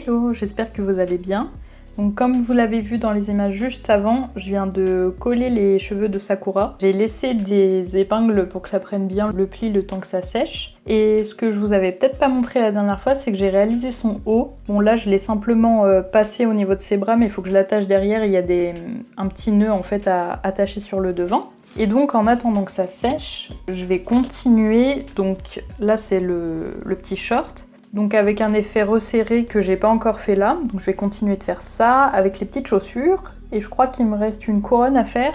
Hello, j'espère que vous allez bien. Donc comme vous l'avez vu dans les images juste avant, je viens de coller les cheveux de Sakura. J'ai laissé des épingles pour que ça prenne bien le pli le temps que ça sèche. Et ce que je vous avais peut-être pas montré la dernière fois, c'est que j'ai réalisé son haut. Bon là je l'ai simplement passé au niveau de ses bras, mais il faut que je l'attache derrière. Il y a un petit nœud en fait à attacher sur le devant. Et donc en attendant que ça sèche, je vais continuer. Donc là c'est le petit short. Donc avec un effet resserré que j'ai pas encore fait là. Donc je vais continuer de faire ça avec les petites chaussures. Et je crois qu'il me reste une couronne à faire.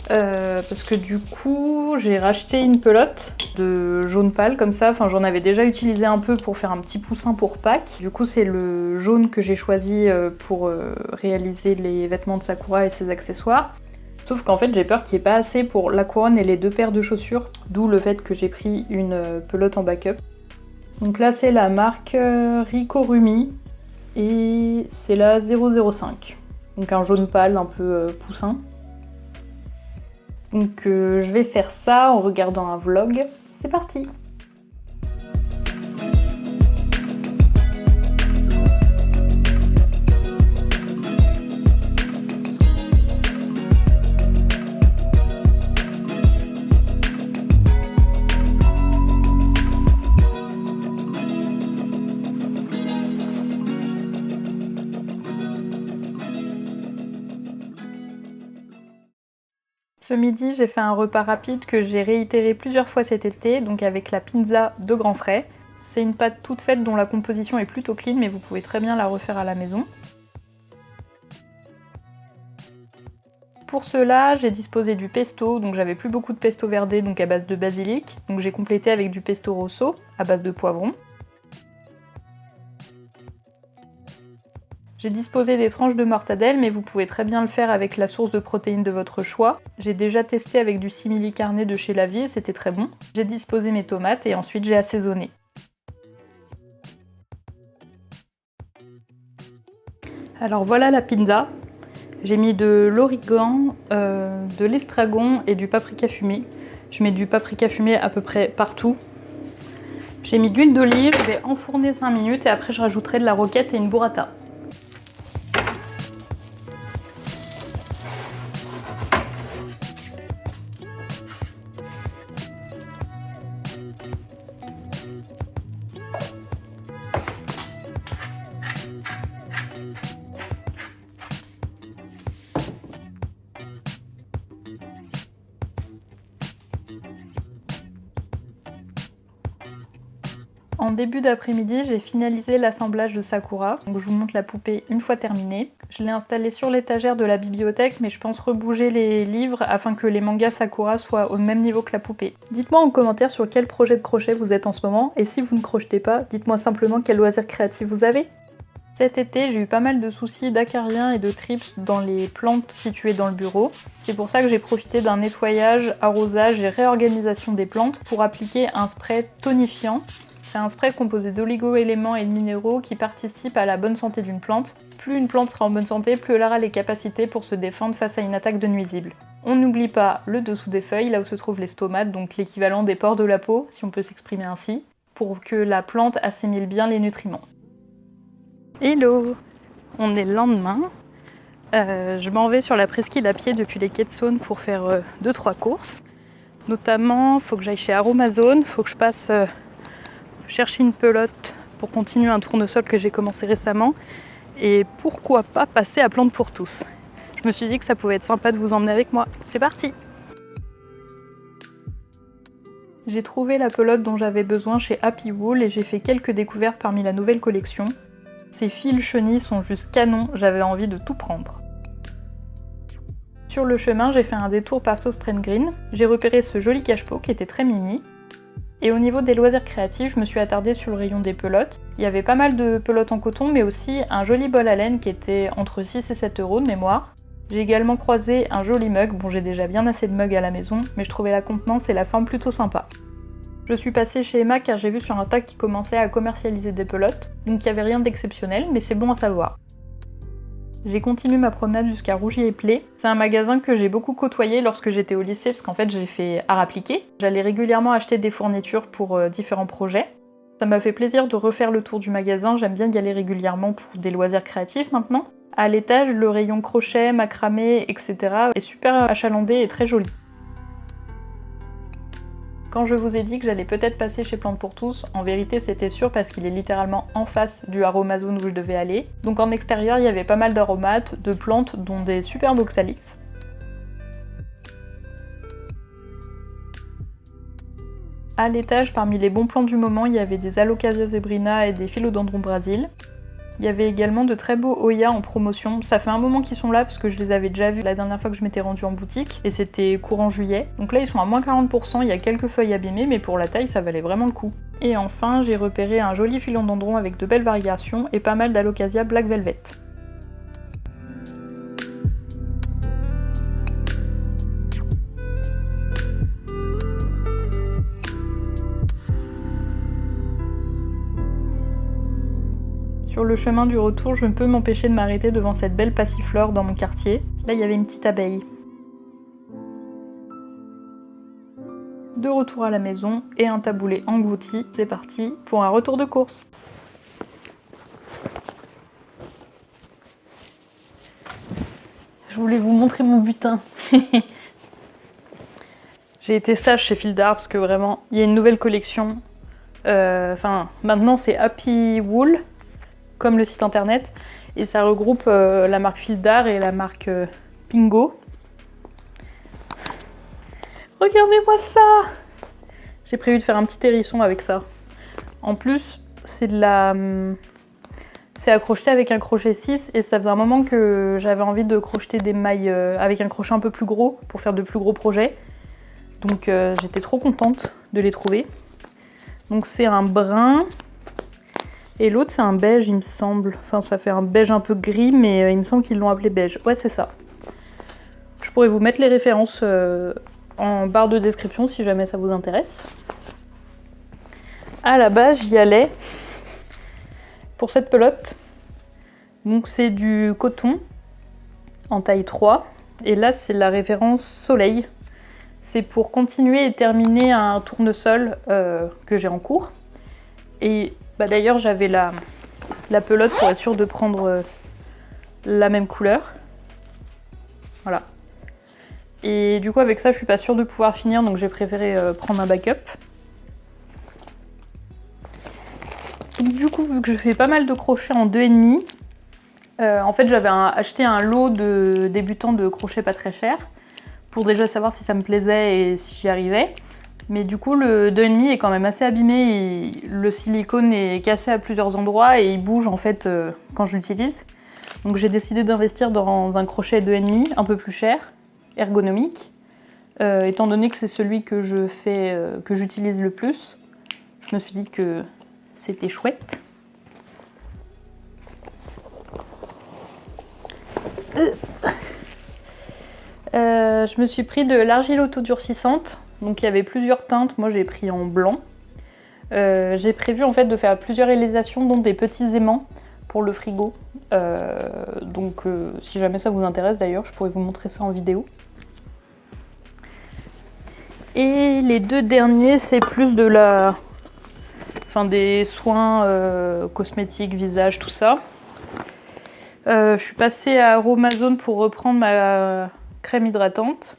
Parce que du coup j'ai racheté une pelote de jaune pâle comme ça. Enfin j'en avais déjà utilisé un peu pour faire un petit poussin pour Pâques. Du coup c'est le jaune que j'ai choisi pour réaliser les vêtements de Sakura et ses accessoires. Sauf qu'en fait j'ai peur qu'il n'y ait pas assez pour la couronne et les deux paires de chaussures. D'où le fait que j'ai pris une pelote en backup. Donc là c'est la marque Rikorumi et c'est la 005. Donc un jaune pâle un peu poussin. Donc je vais faire ça en regardant un vlog. C'est parti! Ce midi, j'ai fait un repas rapide que j'ai réitéré plusieurs fois cet été, donc avec la pizza de Grand Frais. C'est une pâte toute faite dont la composition est plutôt clean, mais vous pouvez très bien la refaire à la maison. Pour cela, j'ai disposé du pesto, donc j'avais plus beaucoup de pesto verdé, donc à base de basilic. Donc j'ai complété avec du pesto rosso, à base de poivron. J'ai disposé des tranches de mortadelle, mais vous pouvez très bien le faire avec la source de protéines de votre choix. J'ai déjà testé avec du simili carné de chez Lavier et c'était très bon. J'ai disposé mes tomates et ensuite j'ai assaisonné. Alors voilà la pizza. J'ai mis de l'origan, de l'estragon et du paprika fumé. Je mets du paprika fumé à peu près partout. J'ai mis de l'huile d'olive, je vais enfourner 5 minutes et après je rajouterai de la roquette et une burrata. En début d'après-midi, j'ai finalisé l'assemblage de Sakura. Donc je vous montre la poupée une fois terminée. Je l'ai installée sur l'étagère de la bibliothèque, mais je pense rebouger les livres afin que les mangas Sakura soient au même niveau que la poupée. Dites-moi en commentaire sur quel projet de crochet vous êtes en ce moment, et si vous ne crochetez pas, dites-moi simplement quel loisir créatif vous avez. Cet été, j'ai eu pas mal de soucis d'acariens et de thrips dans les plantes situées dans le bureau. C'est pour ça que j'ai profité d'un nettoyage, arrosage et réorganisation des plantes pour appliquer un spray tonifiant. C'est un spray composé d'oligo-éléments et de minéraux qui participent à la bonne santé d'une plante. Plus une plante sera en bonne santé, plus elle aura les capacités pour se défendre face à une attaque de nuisibles. On n'oublie pas le dessous des feuilles, là où se trouvent les stomates, donc l'équivalent des pores de la peau, si on peut s'exprimer ainsi, pour que la plante assimile bien les nutriments. Hello! On est le lendemain. Je m'en vais sur la presqu'île à pied depuis les quais de Saône pour faire 2-3 courses. Notamment, il faut que j'aille chez Aromazone, il faut que je passe chercher une pelote pour continuer un tournesol que j'ai commencé récemment. Et pourquoi pas passer à Plantes pour tous. Je me suis dit que ça pouvait être sympa de vous emmener avec moi. C'est parti! J'ai trouvé la pelote dont j'avais besoin chez Happy Wool et j'ai fait quelques découvertes parmi la nouvelle collection. Ces fils chenilles sont juste canons, j'avais envie de tout prendre. Sur le chemin, j'ai fait un détour par South Trent Green. J'ai repéré ce joli cache-pot qui était très mini. Et au niveau des loisirs créatifs, je me suis attardée sur le rayon des pelotes. Il y avait pas mal de pelotes en coton, mais aussi un joli bol à laine qui était entre 6 et 7 € de mémoire. J'ai également croisé un joli mug. Bon, j'ai déjà bien assez de mugs à la maison, mais je trouvais la contenance et la forme plutôt sympa. Je suis passée chez Emma car j'ai vu sur un tag qui commençait à commercialiser des pelotes, donc il n'y avait rien d'exceptionnel, mais c'est bon à savoir. J'ai continué ma promenade jusqu'à Rougier-et-Plé. C'est un magasin que j'ai beaucoup côtoyé lorsque j'étais au lycée, parce qu'en fait j'ai fait art appliqué. J'allais régulièrement acheter des fournitures pour différents projets. Ça m'a fait plaisir de refaire le tour du magasin, j'aime bien y aller régulièrement pour des loisirs créatifs maintenant. À l'étage, le rayon crochet, macramé, etc. est super achalandé et très joli. Quand je vous ai dit que j'allais peut-être passer chez Plantes pour tous, en vérité c'était sûr parce qu'il est littéralement en face du Aromazone où je devais aller. Donc en extérieur, il y avait pas mal d'aromates, de plantes, dont des superbes oxalix. À l'étage, parmi les bons plans du moment, il y avait des Alocasia zebrina et des Philodendron Brazil. Il y avait également de très beaux Hoya en promotion. Ça fait un moment qu'ils sont là parce que je les avais déjà vus la dernière fois que je m'étais rendue en boutique et c'était courant juillet. Donc là ils sont à moins 40%, il y a quelques feuilles abîmées mais pour la taille ça valait vraiment le coup. Et enfin j'ai repéré un joli philodendron avec de belles variations et pas mal d'Alocasia Black Velvet. Sur le chemin du retour, je ne peux m'empêcher de m'arrêter devant cette belle passiflore dans mon quartier. Là, il y avait une petite abeille. De retour à la maison et un taboulé englouti. C'est parti pour un retour de course. Je voulais vous montrer mon butin. J'ai été sage chez Fil d'Art parce que vraiment, il y a une nouvelle collection. Maintenant c'est Happy Wool, comme le site internet, et ça regroupe la marque Fil d'Art et la marque Pingo. Regardez-moi ça! J'ai prévu de faire un petit hérisson avec ça. En plus, c'est accroché avec un crochet 6 et ça faisait un moment que j'avais envie de crocheter des mailles avec un crochet un peu plus gros pour faire de plus gros projets. Donc j'étais trop contente de les trouver. Donc c'est un brun et l'autre c'est un beige il me semble. Enfin ça fait un beige un peu gris mais il me semble qu'ils l'ont appelé beige. Ouais c'est ça. Je pourrais vous mettre les références en barre de description si jamais ça vous intéresse. À la base j'y allais pour cette pelote. Donc c'est du coton en taille 3 et là c'est la référence soleil. C'est pour continuer et terminer un tournesol que j'ai en cours. Et d'ailleurs j'avais la pelote pour être sûre de prendre la même couleur. Voilà. Et du coup avec ça je suis pas sûre de pouvoir finir donc j'ai préféré prendre un backup. Donc, du coup vu que je fais pas mal de crochets en 2,5, en fait j'avais acheté un lot de débutants de crochets pas très cher pour déjà savoir si ça me plaisait et si j'y arrivais. Mais du coup le 2,5 est quand même assez abîmé, le silicone est cassé à plusieurs endroits et il bouge en fait quand je l'utilise. Donc j'ai décidé d'investir dans un crochet 2,5 un peu plus cher, ergonomique, étant donné que c'est celui que j'utilise le plus. Je me suis dit que c'était chouette. Je me suis pris de l'argile autodurcissante, donc il y avait plusieurs teintes, moi j'ai pris en blanc. J'ai prévu en fait de faire plusieurs réalisations, dont des petits aimants pour le frigo. Si jamais ça vous intéresse d'ailleurs, je pourrais vous montrer ça en vidéo. Et les deux derniers, c'est plus des soins cosmétiques, visage, tout ça. Je suis passée à Aromazone pour reprendre ma crème hydratante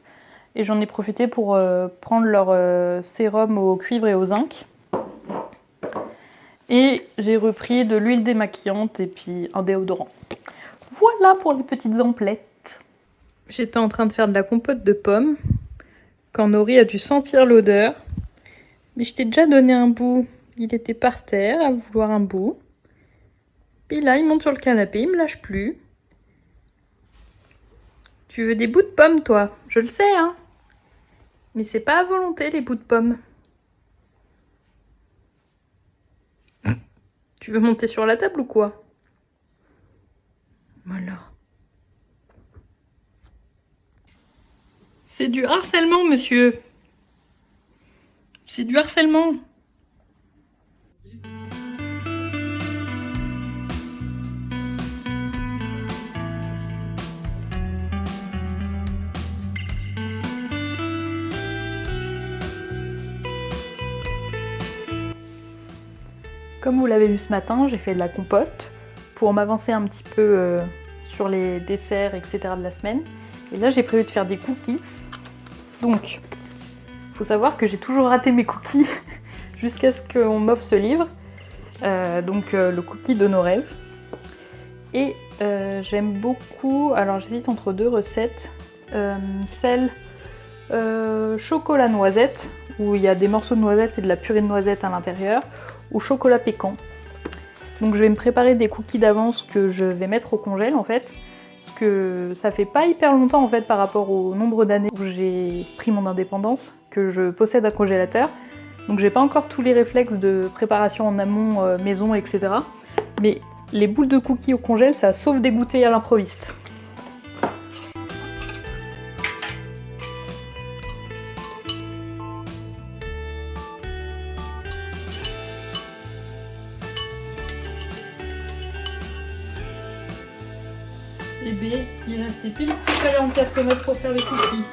et j'en ai profité pour prendre leur sérum au cuivre et au zinc. Et j'ai repris de l'huile démaquillante et puis un déodorant. Voilà pour les petites emplettes. J'étais en train de faire de la compote de pommes quand Nori a dû sentir l'odeur. Mais je t'ai déjà donné un bout. Il était par terre à vouloir un bout. Puis là, il monte sur le canapé, il me lâche plus. Tu veux des bouts de pommes, toi? Je le sais, hein. Mais c'est pas à volonté, les bouts de pommes. Tu veux monter sur la table ou quoi? Alors. C'est du harcèlement, monsieur. C'est du harcèlement. Comme vous l'avez vu ce matin, j'ai fait de la compote pour m'avancer un petit peu sur les desserts, etc. de la semaine. Et là, j'ai prévu de faire des cookies. Donc, il faut savoir que j'ai toujours raté mes cookies jusqu'à ce qu'on m'offre ce livre. Le cookie de nos rêves. Et j'aime beaucoup, alors j'hésite entre deux recettes, celle chocolat noisette, où il y a des morceaux de noisettes et de la purée de noisettes à l'intérieur, ou chocolat pécan. Donc je vais me préparer des cookies d'avance que je vais mettre au congèle en fait, parce que ça fait pas hyper longtemps en fait par rapport au nombre d'années où j'ai pris mon indépendance, que je possède un congélateur. Donc j'ai pas encore tous les réflexes de préparation en amont, maison, etc. Mais les boules de cookies au congèle, ça sauve des goûters à l'improviste. Et B, il restait pile ce qu'il fallait en cassonade pour faire les cookies.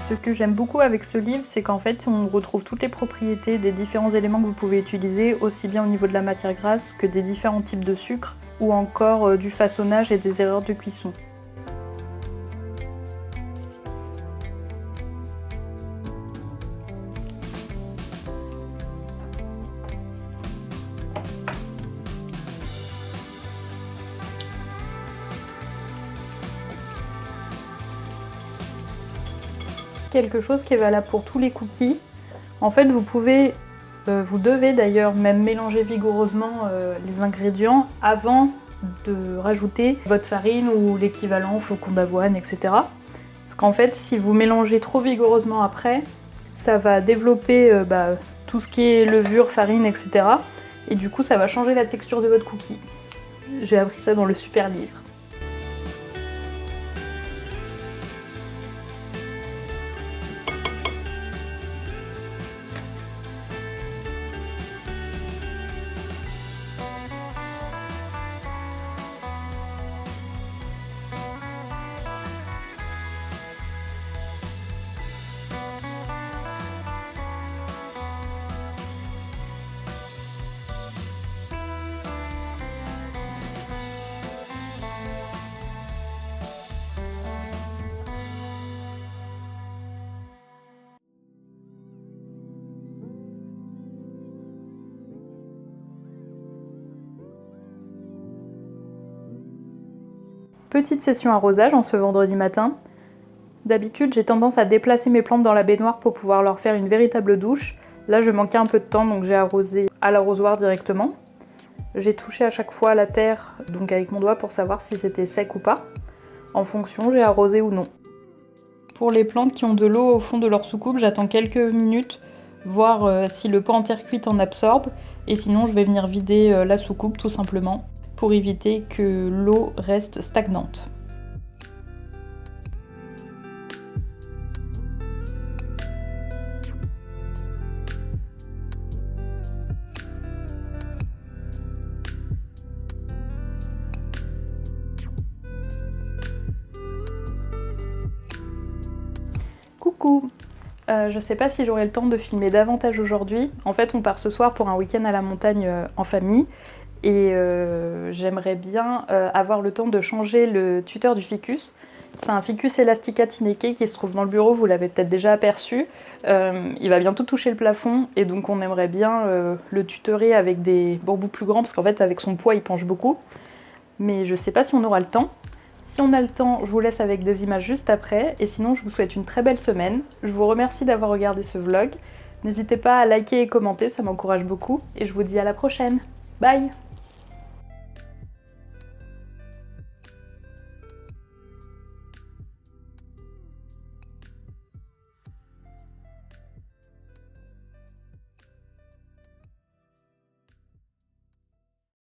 Ce que j'aime beaucoup avec ce livre, c'est qu'en fait on retrouve toutes les propriétés des différents éléments que vous pouvez utiliser, aussi bien au niveau de la matière grasse que des différents types de sucre, ou encore du façonnage et des erreurs de cuisson. Quelque chose qui est valable pour tous les cookies. En fait, vous devez d'ailleurs même mélanger vigoureusement les ingrédients avant de rajouter votre farine ou l'équivalent flocon d'avoine, etc. Parce qu'en fait, si vous mélangez trop vigoureusement après, ça va développer tout ce qui est levure, farine, etc. Et du coup, ça va changer la texture de votre cookie. J'ai appris ça dans le super livre. Petite session arrosage en ce vendredi matin. D'habitude, j'ai tendance à déplacer mes plantes dans la baignoire pour pouvoir leur faire une véritable douche. Là, je manquais un peu de temps, donc j'ai arrosé à l'arrosoir directement. J'ai touché à chaque fois la terre, donc avec mon doigt pour savoir si c'était sec ou pas. En fonction, j'ai arrosé ou non. Pour les plantes qui ont de l'eau au fond de leur soucoupe, j'attends quelques minutes, voir si le pot en terre cuite en absorbe. Et sinon, je vais venir vider la soucoupe tout simplement, pour éviter que l'eau reste stagnante. Coucou! Je sais pas si j'aurai le temps de filmer davantage aujourd'hui. En fait, on part ce soir pour un week-end à la montagne en famille. Et j'aimerais bien avoir le temps de changer le tuteur du ficus. C'est un ficus Elastica Tineke qui se trouve dans le bureau, vous l'avez peut-être déjà aperçu. Il va bientôt toucher le plafond et donc on aimerait bien le tutorer avec des bambous plus grands parce qu'en fait avec son poids il penche beaucoup. Mais je sais pas si on aura le temps. Si on a le temps, je vous laisse avec des images juste après. Et sinon, je vous souhaite une très belle semaine. Je vous remercie d'avoir regardé ce vlog. N'hésitez pas à liker et commenter, ça m'encourage beaucoup. Et je vous dis à la prochaine. Bye!